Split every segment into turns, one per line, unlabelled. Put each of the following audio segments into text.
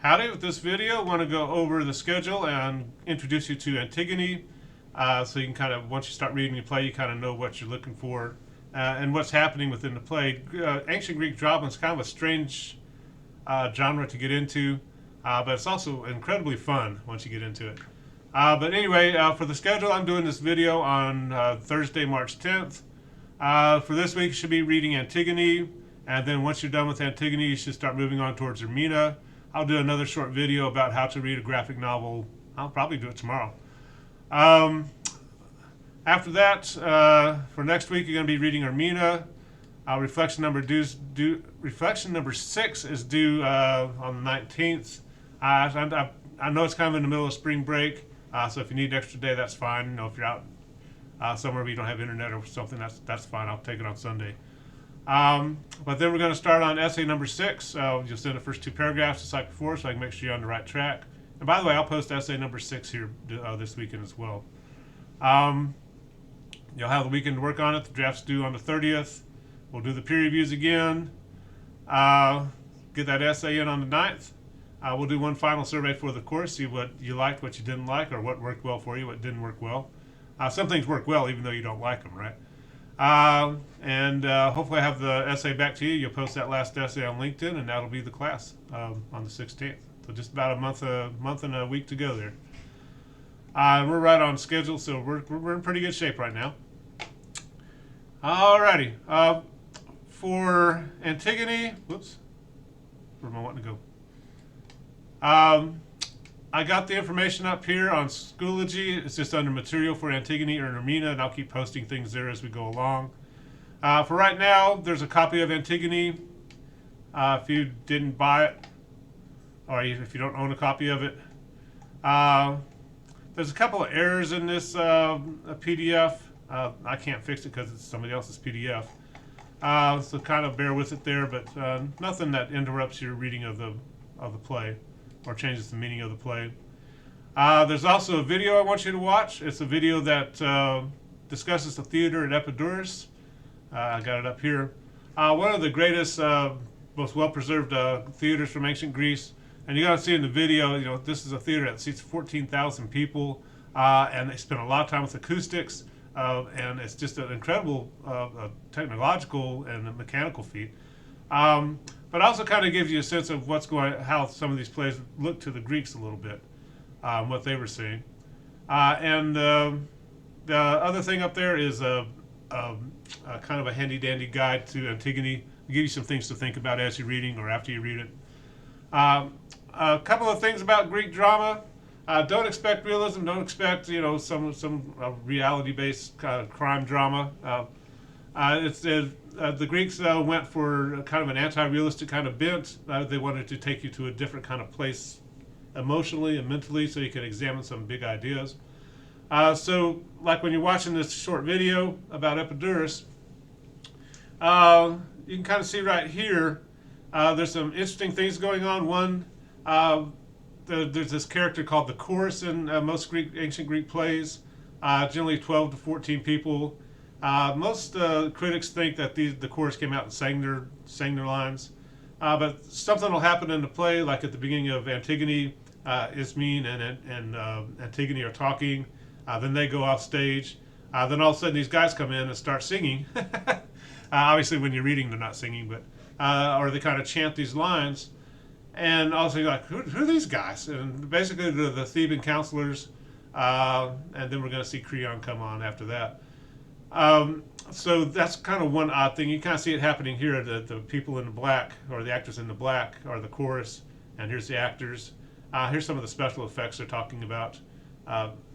Howdy, with this video I want to go over the schedule and introduce you to Antigone, so you can kind of, once you start reading the play, you kind of know what you're looking for and what's happening within the play. Ancient Greek drama is kind of a strange genre to get into, but it's also incredibly fun once you get into it. But anyway, for the schedule, I'm doing this video on Thursday, March 10th. For this week, you should be reading Antigone, and then once you're done with Antigone, you should start moving on towards Hermina. I'll do another short video about how to read a graphic novel. I'll probably do it tomorrow. After that, for next week, you're going to be reading Hermina. Reflection number 6 is due on the 19th. I know it's kind of in the middle of spring break, so if you need an extra day, that's fine. You know, if you're out somewhere where you don't have internet or something, that's fine. I'll take it on Sunday. But then we're going to start on essay number 6. You'll send the first 2 paragraphs just like before, so I can make sure you're on the right track. And by the way, I'll post essay number 6 here this weekend as well. You'll have the weekend to work on it. The draft's due on the 30th. We'll do the peer reviews again. Get that essay in on the 9th. We'll do one final survey for the course, see what you liked, what you didn't like, or what worked well for you, what didn't work well. Some things work well even though you don't like them, right? Hopefully I have the essay back to you. You'll post that last essay on LinkedIn, and that'll be the class on the 16th. So just about a month and a week to go there. We're right on schedule, so we're in pretty good shape right now. Alrighty. For Antigone, whoops, where am I wanting to go? I got the information up here on Schoology. It's just under material for Antigone or Hermina, and I'll keep posting things there as we go along. For right now, there's a copy of Antigone. If you didn't buy it, or if you don't own a copy of it, there's a couple of errors in this PDF. I can't fix it because it's somebody else's PDF. So kind of bear with it there, but nothing that interrupts your reading of the play or changes the meaning of the play. There's also a video I want you to watch. It's a video that discusses the theater at Epidurus. I got it up here. One of the greatest, most well-preserved theaters from ancient Greece. And you got to see in the video, you know, this is a theater that seats 14,000 people, and they spend a lot of time with acoustics, and it's just an incredible technological and mechanical feat. But also kind of gives you a sense of how some of these plays look to the Greeks a little bit, what they were seeing. The other thing up there is a kind of a handy-dandy guide to Antigone. I'll give you some things to think about as you're reading or after you read it. A couple of things about Greek drama. Don't expect realism. Don't expect, you know, some reality-based crime drama. The Greeks went for kind of an anti-realistic kind of bent. They wanted to take you to a different kind of place emotionally and mentally so you can examine some big ideas. So like when you're watching this short video about Epidurus, you can kind of see right here, there's some interesting things going on. One, there's this character called the chorus in most ancient Greek plays, generally 12 to 14 people. Most critics think that the chorus came out and sang their lines, but something will happen in the play, like at the beginning of Antigone. Ismene and Antigone are talking, then they go off stage, then all of a sudden these guys come in and start singing. Obviously when you're reading they're not singing, but or they kind of chant these lines, and also you're like, who are these guys? And basically they're the Theban counselors, and then we're going to see Creon come on after that. So that's kind of one odd thing. You kind of see it happening here. The people in the black, or the actors in the black, are the chorus, and here's the actors. Here's some of the special effects they're talking about.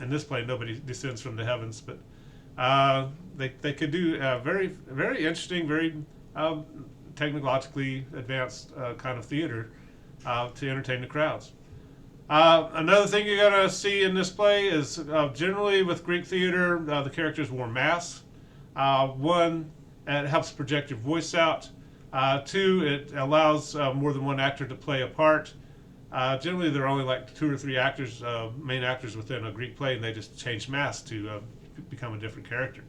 In this play, nobody descends from the heavens, but they could do very, very interesting, very technologically advanced kind of theater to entertain the crowds. Another thing you're going to see in this play is generally with Greek theater, the characters wore masks. One, it helps project your voice out. 2, it allows more than one actor to play a part. Generally, there are only like 2 or 3 actors, main actors within a Greek play, and they just change masks to become a different character.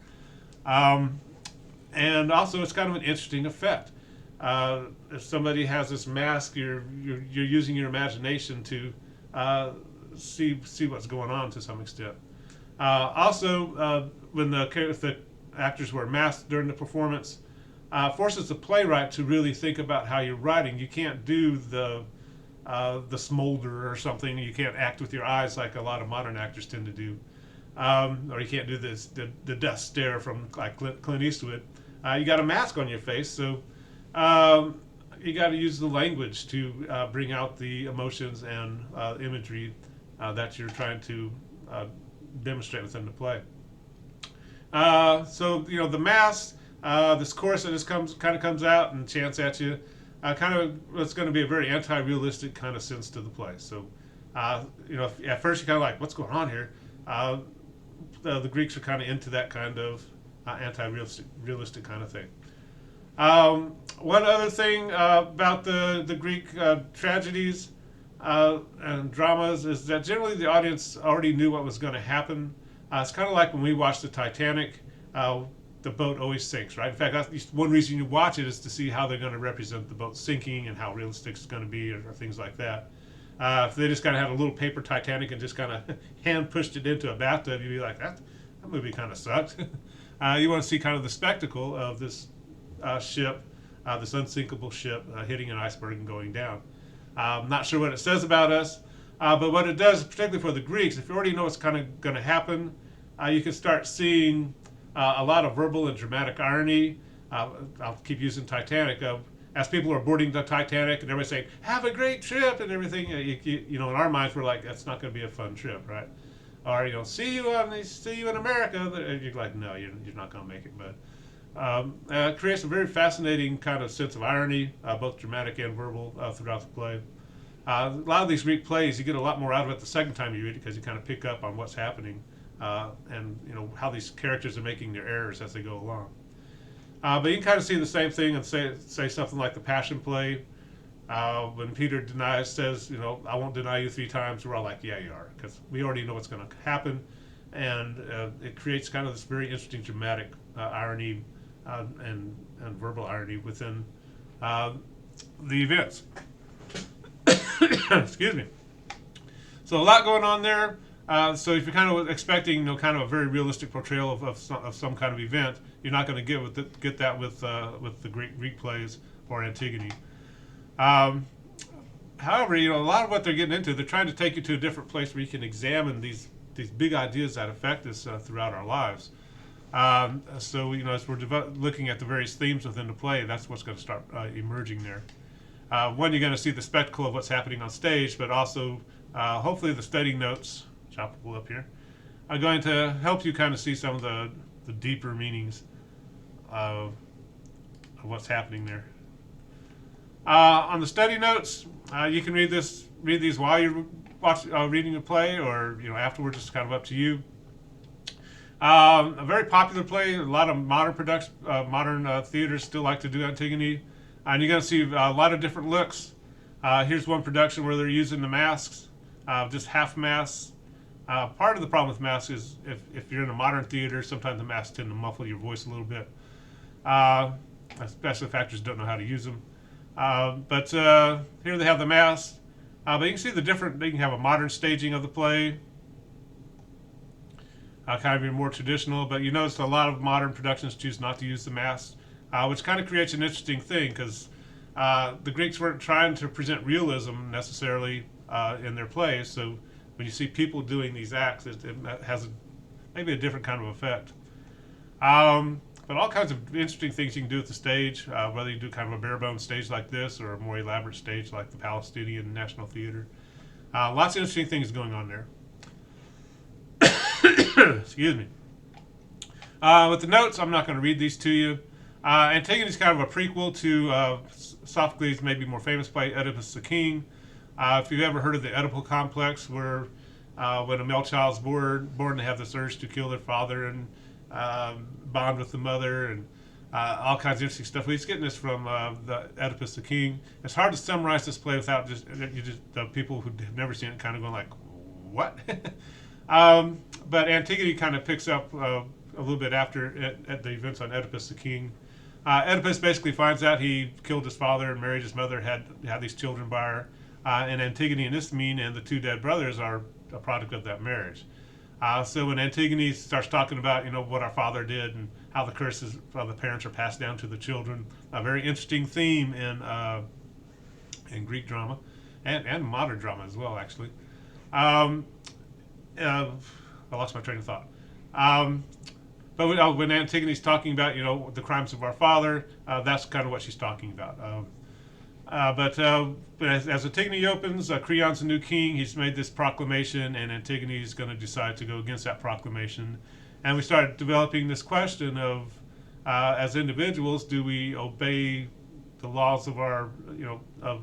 And also, it's kind of an interesting effect. if somebody has this mask, you're using your imagination to see what's going on to some extent. Also, if the actors wear masks during the performance, forces the playwright to really think about how you're writing. You can't do the smolder or something. You can't act with your eyes like a lot of modern actors tend to do, or you can't do the death stare from like Clint Eastwood. You got a mask on your face, so you got to use the language to bring out the emotions and imagery that you're trying to demonstrate within the play. So the mask, this chorus that just comes out and chants at you. It's going to be a very anti-realistic kind of sense to the play. So, at first you're kind of like, what's going on here? The Greeks are kind of into that kind of anti-realistic kind of thing. One other thing about the Greek tragedies and dramas is that generally the audience already knew what was going to happen. It's kind of like when we watch the Titanic. The boat always sinks, right? In fact, that's one reason you watch it is to see how they're going to represent the boat sinking and how realistic it's going to be, or things like that. If they just kind of had a little paper Titanic and just kind of hand pushed it into a bathtub, you'd be like, that movie kind of sucked. You want to see kind of the spectacle of this ship, this unsinkable ship hitting an iceberg and going down. I'm not sure what it says about us, but what it does, particularly for the Greeks, if you already know what's kind of going to happen, you can start seeing a lot of verbal and dramatic irony. I'll keep using Titanic. As people are boarding the Titanic and everybody's saying, have a great trip and everything, in our minds we're like, that's not going to be a fun trip, right? Or, see you in America. And you're like, no, you're not going to make it. But it creates a very fascinating kind of sense of irony, both dramatic and verbal, throughout the play. A lot of these Greek plays, you get a lot more out of it the second time you read it because you kind of pick up on what's happening. And how these characters are making their errors as they go along. But you can kind of see the same thing and say something like the Passion Play. When Peter says, I won't deny you 3 times, we're all like, yeah, you are, because we already know what's going to happen. And it creates kind of this very interesting dramatic irony and verbal irony within the events. Excuse me. So a lot going on there. So if you're kind of expecting, kind of a very realistic portrayal of some kind of event, you're not going to get that with the Greek plays or Antigone. However, a lot of what they're getting into, they're trying to take you to a different place where you can examine these big ideas that affect us throughout our lives. So as we're looking at the various themes within the play, that's what's going to start emerging there. One, you're going to see the spectacle of what's happening on stage, but also hopefully the study notes. I'll pull up here, are going to help you kind of see some of the deeper meanings of what's happening there. On the study notes, you can read these while you're reading the play, or afterwards. It's kind of up to you. A very popular play. A lot of modern theaters still like to do Antigone, and you're going to see a lot of different looks. Here's one production where they're using the masks, just half masks. Part of the problem with masks is if you're in a modern theater, sometimes the masks tend to muffle your voice a little bit, especially if actors don't know how to use them. But here they have the masks. But you can see they can have a modern staging of the play, kind of be more traditional. But you notice a lot of modern productions choose not to use the masks, which kind of creates an interesting thing because the Greeks weren't trying to present realism necessarily in their plays. So when you see people doing these acts, it has maybe a different kind of effect. But all kinds of interesting things you can do at the stage, whether you do kind of a bare-bones stage like this or a more elaborate stage like the Palestinian National Theater. Lots of interesting things going on there. Excuse me. With the notes, I'm not going to read these to you. Antigone is kind of a prequel to Sophocles' maybe more famous play, Oedipus the King. If you've ever heard of the Oedipal complex, where when a male child's born, they have this urge to kill their father and bond with the mother, and all kinds of interesting stuff. He's getting this from the Oedipus the King. It's hard to summarize this play without just the people who have never seen it kind of going like, what? But Antigone kind of picks up a little bit after at the events on Oedipus the King. Oedipus basically finds out he killed his father and married his mother, had these children by her. And Antigone and Isthmian and the two dead brothers are a product of that marriage. So when Antigone starts talking about, what our father did and how the curses of the parents are passed down to the children, a very interesting theme in Greek drama and modern drama as well, actually. I lost my train of thought. But when Antigone's talking about, the crimes of our father, that's kind of what she's talking about. But as Antigone opens, Creon's the new king. He's made this proclamation, and Antigone is going to decide to go against that proclamation. And we started developing this question of, as individuals, do we obey the laws of our, of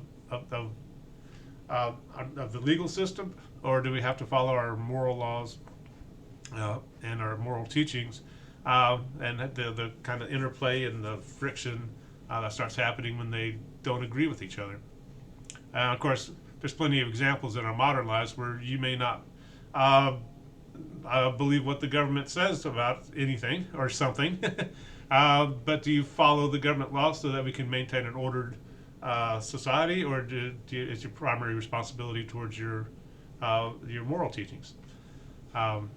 the legal system, or do we have to follow our moral laws and our moral teachings, and the kind of interplay and the friction that starts happening when they don't agree with each other. Of course, there's plenty of examples in our modern lives where you may not believe what the government says about anything or something, but do you follow the government laws so that we can maintain an ordered society, or is your primary responsibility towards your moral teachings? And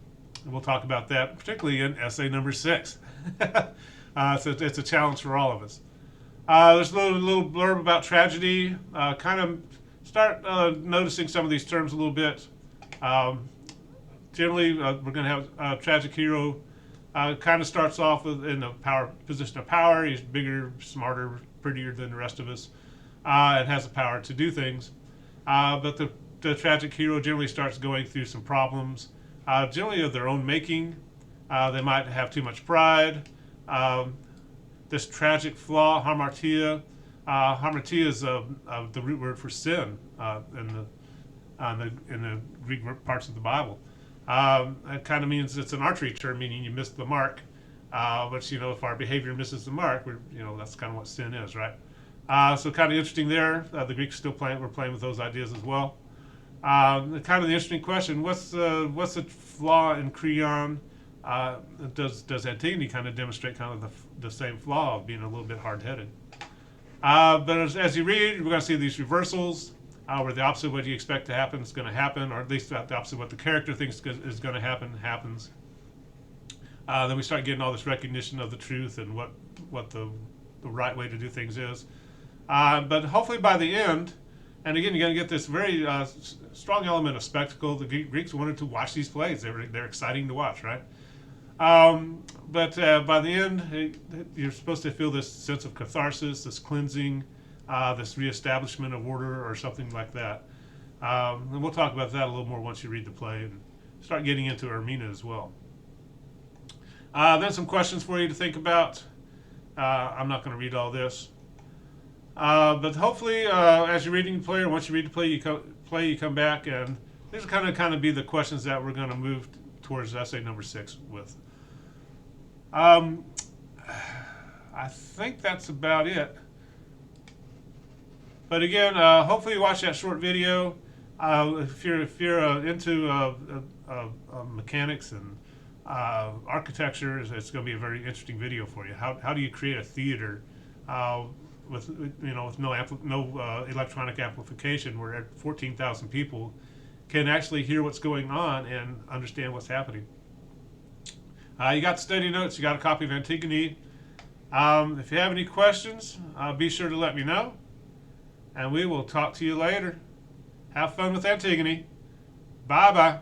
we'll talk about that, particularly in essay number 6. So it's a challenge for all of us. There's a little blurb about tragedy. Kind of start noticing some of these terms a little bit. Generally, we're going to have a tragic hero. Kind of starts off in a position of power. He's bigger, smarter, prettier than the rest of us, and has the power to do things. But the tragic hero generally starts going through some problems, generally of their own making. They might have too much pride. This tragic flaw, hamartia. Hamartia is the root word for sin in the Greek parts of the Bible. It kind of means it's an archery term, meaning you missed the mark. Which, if our behavior misses the mark, that's kind of what sin is, right? So kind of interesting there. The Greeks still we're playing with those ideas as well. Kind of the interesting question: what's the flaw in Creon? Does Antigone kind of demonstrate kind of the same flaw of being a little bit hard-headed? But as you read, we're going to see these reversals where the opposite of what you expect to happen is going to happen, or at least the opposite of what the character thinks is going to happen happens. Then we start getting all this recognition of the truth and what the right way to do things is. But hopefully by the end, and again, you're going to get this very strong element of spectacle. The Greeks wanted to watch these plays. They're exciting to watch, right? But by the end, you're supposed to feel this sense of catharsis, this cleansing, this reestablishment of order or something like that. And we'll talk about that a little more once you read the play and start getting into Ermina as well. Then some questions for you to think about. I'm not going to read all this. But hopefully, as you're reading the play, or once you read the play, you come back, and these are kind of be the questions that we're going to move towards essay number 6 with. I think that's about it. But again, hopefully you watch that short video. If you're into mechanics and architecture, it's going to be a very interesting video for you. How do you create a theater with no electronic amplification, where 14,000 people can actually hear what's going on and understand what's happening? You got study notes. You got a copy of Antigone. If you have any questions, be sure to let me know, and we will talk to you later. Have fun with Antigone. Bye-bye.